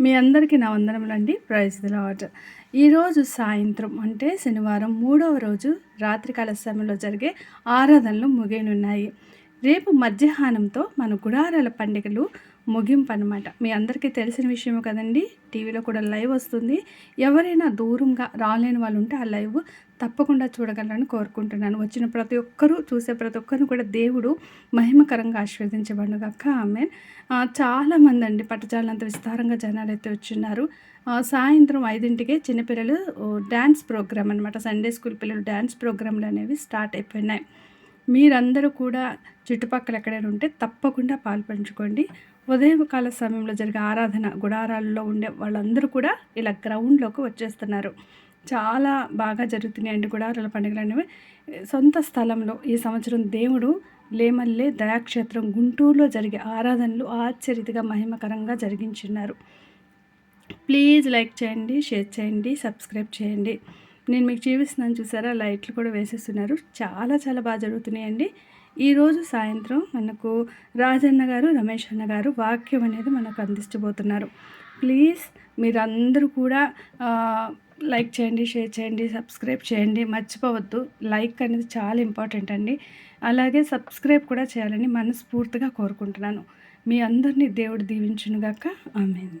మీ అందరికీ నా వందనములండి. Praise the lord. ఈరోజు సాయంత్రం అంటే శనివారం 3వ రోజు రాత్రికాల సమయంలో జరిగే ఆరాధనలు ముగియనున్నాయి. రేపు మధ్యాహ్నంతో మన గుడారాల పండుగలు ముగింపు అనమాట. మీ అందరికీ తెలిసిన విషయమే కదండి. టీవీలో కూడా లైవ్ వస్తుంది. ఎవరైనా దూరంగా రాలేని వాళ్ళు ఉంటే ఆ లైవ్ తప్పకుండా చూడగలరని కోరుకుంటున్నాను. వచ్చిన ప్రతి ఒక్కరూ, చూసే ప్రతి ఒక్కరిని కూడా దేవుడు మహిమకరంగా ఆశీర్వదించబడుగాక. ఆమేన్. చాలామంది అండి, పట్టజాలంత విస్తారంగా జనాలైతే వచ్చిన్నారు. సాయంత్రం 5కే చిన్నపిల్లలు డ్యాన్స్ ప్రోగ్రామ్ అనమాట. సండే స్కూల్ పిల్లలు డ్యాన్స్ ప్రోగ్రాంలు అనేవి స్టార్ట్ అయిపోయినాయి. మీరందరూ కూడా చుట్టుపక్కల ఎక్కడైనా ఉంటే తప్పకుండా పాలుపంచుకోండి. ఉదయకాల సమయంలో జరిగే ఆరాధన గుడారాల్లో ఉండే వాళ్ళందరూ కూడా ఇలా గ్రౌండ్లోకి వచ్చేస్తున్నారు. చాలా బాగా జరుగుతున్నాయండి గుడారాల పండుగలు అనేవి. సొంత స్థలంలో ఈ సంవత్సరం దేవుడు లేమల్లే దయాక్షేత్రం గుంటూరులో జరిగే ఆరాధనలు ఆశ్చర్యతగా మహిమకరంగా జరిగించున్నారు. ప్లీజ్ లైక్ చేయండి, షేర్ చేయండి, సబ్స్క్రైబ్ చేయండి. నేను మీకు చూపిస్తున్నాను, చూసారా, లైట్లు కూడా వేసేస్తున్నారు. చాలా చాలా బాగా జరుగుతున్నాయండి. ఈరోజు సాయంత్రం మనకు రాజన్న గారు, రమేష్ అన్న గారు వాక్యం అనేది మనకు అందించబోతున్నారు. ప్లీజ్ మీరందరూ కూడా లైక్ చేయండి, షేర్ చేయండి, సబ్స్క్రైబ్ చేయండి, మర్చిపోవద్దు. లైక్ అనేది చాలా ఇంపార్టెంట్ అండి. అలాగే సబ్స్క్రైబ్ కూడా చేయాలని మనస్ఫూర్తిగా కోరుకుంటున్నాను. మీ అందరినీ దేవుడు దీవించునుగాక. ఆమేన్.